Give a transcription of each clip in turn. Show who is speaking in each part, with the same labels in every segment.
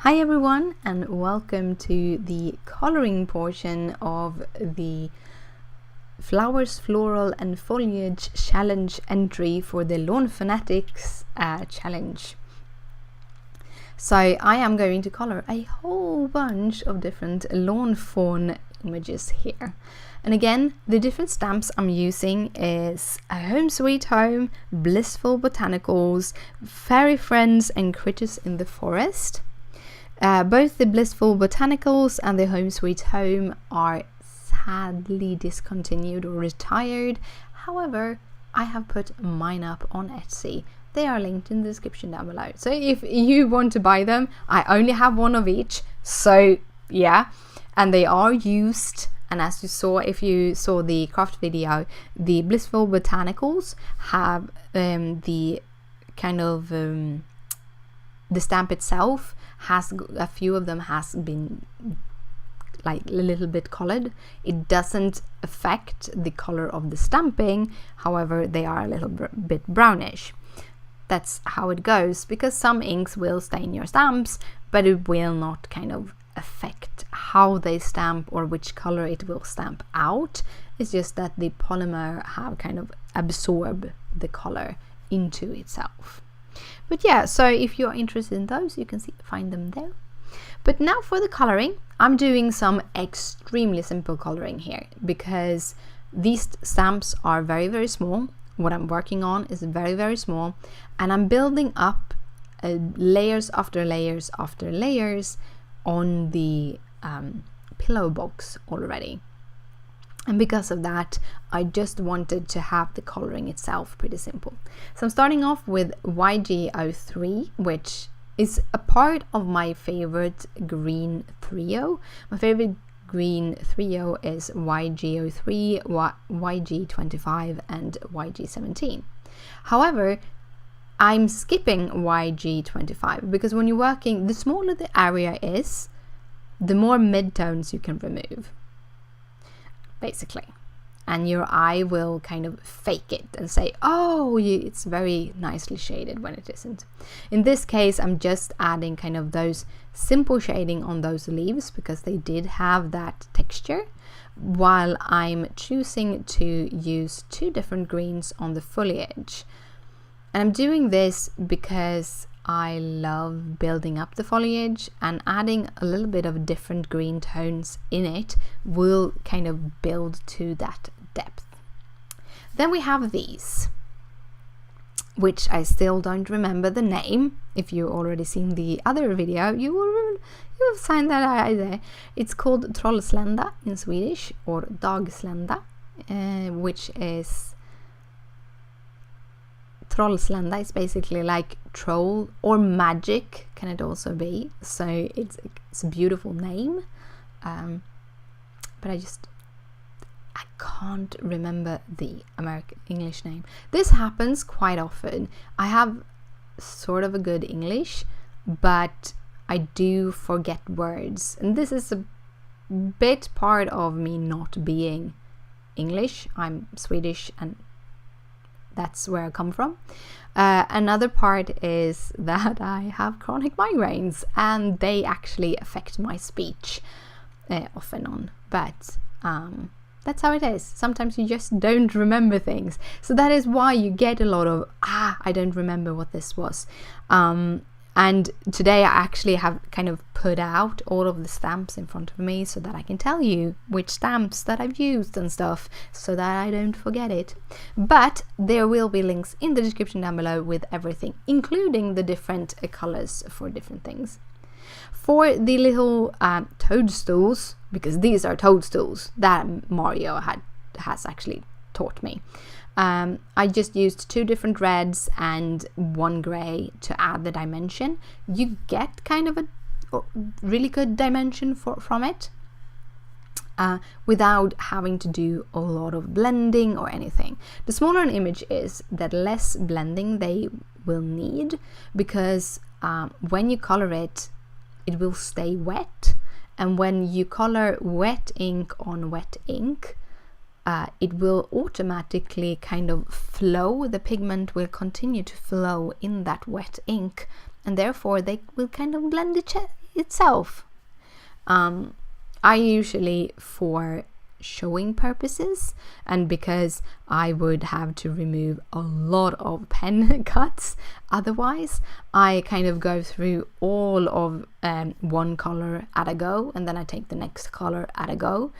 Speaker 1: Hi everyone, and welcome to the coloring portion of the Flowers, Floral and Foliage challenge entry for the Lawn Fanatics challenge. So I am going to color a whole bunch of different lawn fawn images here. And again, the different stamps I'm using is a Home Sweet Home, Blissful Botanicals, Fairy Friends and Critters in the Forest. Both the Blissful Botanicals and the Home Sweet Home are sadly discontinued or retired. However, I have put mine up on Etsy. They are linked in the description down below. So if you want to buy them, I only have one of each. So yeah, and they are used. And as you saw, if you saw the craft video, the Blissful Botanicals have the kind of the stamp itself has a few of them has been like a little bit colored. It doesn't affect the color of the stamping, however they are a little bit brownish. That's how it goes, because some inks will stain your stamps, but it will not kind of affect how they stamp or which color it will stamp out. It's just that the polymer have kind of absorbed the color into itself. But yeah, so if you're interested in those, you can find them there. But now for the coloring, I'm doing some extremely simple coloring here because these stamps are very, very small. What I'm working on is very, very small, and I'm building up layers after layers after layers on the pillow box already. And because of that, I just wanted to have the coloring itself pretty simple. So I'm starting off with YG03, which is a part of my favorite green trio. My favorite green trio is YG03, YG25 and YG17. However, I'm skipping YG25 because when you're working, the smaller the area is, the more midtones you can remove, basically, and your eye will kind of fake it and say, oh, it's very nicely shaded when it isn't. In this case, I'm just adding kind of those simple shading on those leaves because they did have that texture, while I'm choosing to use two different greens on the foliage. And I'm doing this because I love building up the foliage, and adding a little bit of different green tones in it will kind of build to that depth. Then we have these, which I still don't remember the name. If you already seen the other video, you will find that either. It's called Trollslända in Swedish, or Dagslända, which is Trollslända is basically like troll or magic, can it also be. So it's a beautiful name, but I can't remember the American English name. This happens quite often. I have sort of a good English, but I do forget words, and this is a bit part of me not being English. I'm Swedish, and that's where I come from. Another part is that I have chronic migraines, and they actually affect my speech off and on, but that's how it is. Sometimes you just don't remember things, so that is why you get a lot of I don't remember what this was. And today I actually have kind of put out all of the stamps in front of me so that I can tell you which stamps that I've used and stuff, so that I don't forget it. But there will be links in the description down below with everything, including the different colors for different things. For the little toadstools, because these are toadstools that Mario has actually taught me, I just used two different reds and one gray to add the dimension. You get kind of a really good dimension from it without having to do a lot of blending or anything. The smaller an image is, the less blending they will need, because when you color it, it will stay wet, and when you color wet ink on wet ink, it will automatically kind of flow. The pigment will continue to flow in that wet ink, and therefore they will kind of blend itself. I usually, for showing purposes and because I would have to remove a lot of pen cuts otherwise, I kind of go through all of one color at a go, and then I take the next color at a go.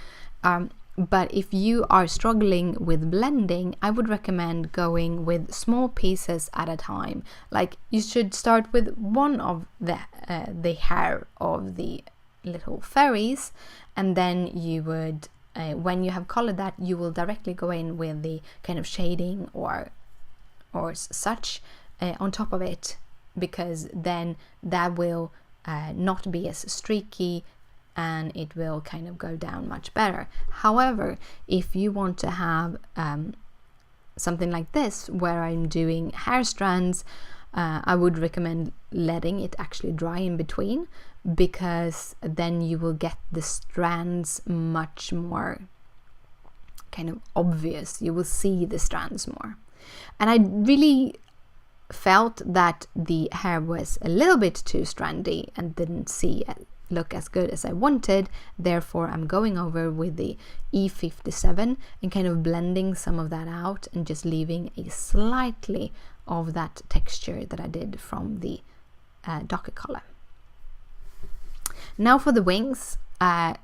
Speaker 1: But if you are struggling with blending, I would recommend going with small pieces at a time. Like, you should start with one of the hair of the little fairies, and then you would when you have colored that, you will directly go in with the kind of shading or such on top of it, because then that will not be as streaky and it will kind of go down much better. However, if you want to have something like this where I'm doing hair strands, I would recommend letting it actually dry in between, because then you will get the strands much more kind of obvious. You will see the strands more. And I really felt that the hair was a little bit too strandy and didn't look as good as I wanted. Therefore, I'm going over with the E57 and kind of blending some of that out and just leaving a slightly of that texture that I did from the darker color. Now for the wings, I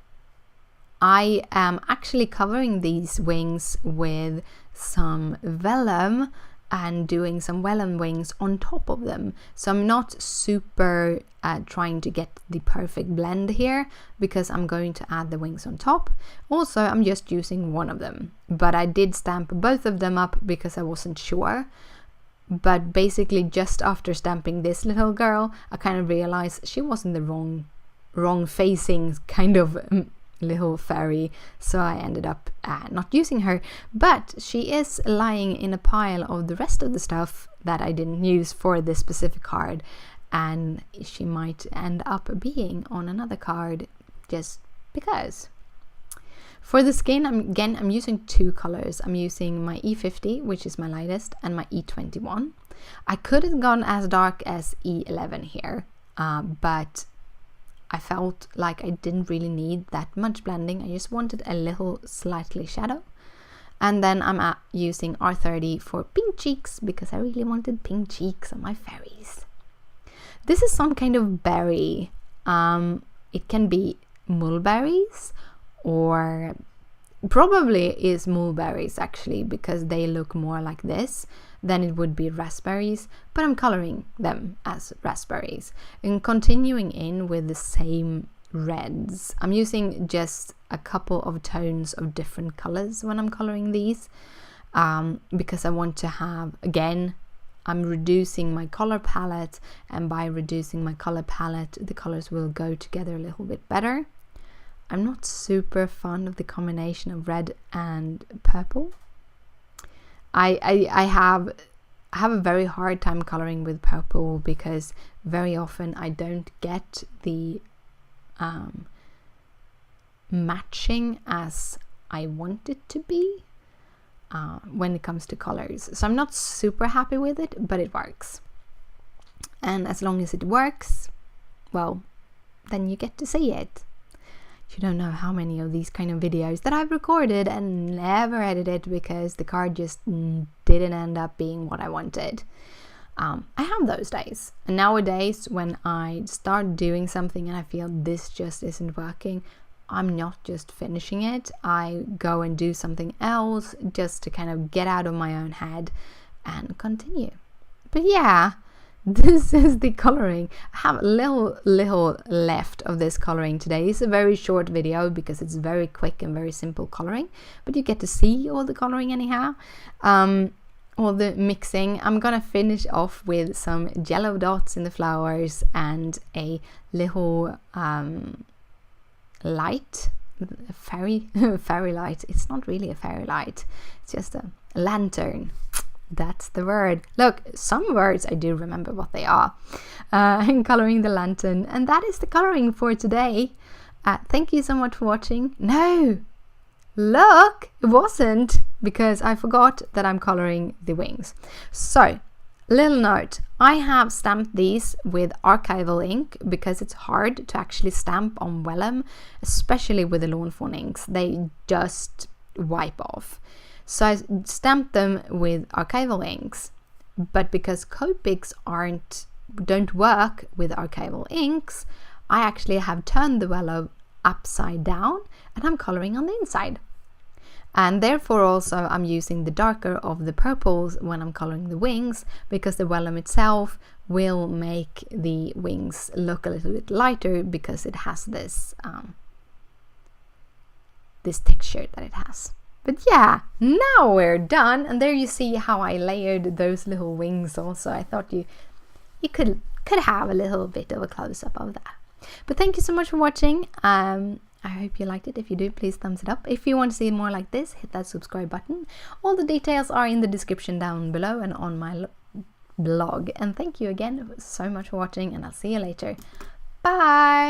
Speaker 1: am actually covering these wings with some vellum and doing some vellum wings on top of them. So I'm not super trying to get the perfect blend here, because I'm going to add the wings on top. Also, I'm just using one of them, but I did stamp both of them up because I wasn't sure. But basically, just after stamping this little girl, I kind of realized she wasn't the wrong facing kind of little fairy, so I ended up not using her. But she is lying in a pile of the rest of the stuff that I didn't use for this specific card, and she might end up being on another card just because. For the skin, I'm using two colors. I'm using my E50, which is my lightest, and my E21. I could have gone as dark as E11 here, but I felt like I didn't really need that much blending. I just wanted a little slightly shadow. And then I'm using R30 for pink cheeks, because I really wanted pink cheeks on my fairies. This is some kind of berry. It can be mulberries, or probably is mulberries actually, because they look more like this than it would be raspberries, but I'm coloring them as raspberries and continuing in with the same reds. I'm using just a couple of tones of different colors when I'm coloring these, because I want to have, again, I'm reducing my color palette, and by reducing my color palette, the colors will go together a little bit better. I'm not super fond of the combination of red and purple. I have a very hard time coloring with purple, because very often I don't get the matching as I want it to be when it comes to colors. So I'm not super happy with it, but it works. And as long as it works, well, then you get to see it. You don't know how many of these kind of videos that I've recorded and never edited because the card just didn't end up being what I wanted. I have those days. And nowadays, when I start doing something and I feel this just isn't working, I'm not just finishing it. I go and do something else just to kind of get out of my own head and continue. But yeah, this is the coloring. I have little left of this coloring today. It's a very short video because it's very quick and very simple coloring, but you get to see all the coloring anyhow, all the mixing. I'm gonna finish off with some yellow dots in the flowers and a little light, a fairy light. It's not really a fairy light, it's just a lantern. That's the word. Look, some words I do remember what they are. And coloring the lantern. And that is the coloring for today. Thank you so much for watching. No! Look! It wasn't, because I forgot that I'm coloring the wings. So, little note. I have stamped these with Archival ink because it's hard to actually stamp on vellum, especially with the Lawn Fawn inks. They just wipe off. So I stamped them with Archival inks, but because Copics don't work with Archival inks, I actually have turned the vellum upside down and I'm coloring on the inside. And therefore also I'm using the darker of the purples when I'm coloring the wings, because the vellum itself will make the wings look a little bit lighter because it has this this texture that it has. But yeah, now we're done, and there you see how I layered those little wings also. I thought you could have a little bit of a close-up of that. But thank you so much for watching. I hope you liked it. If you do, please thumbs it up. If you want to see more like this, hit that subscribe button. All the details are in the description down below and on my blog. And thank you again so much for watching, and I'll see you later. Bye!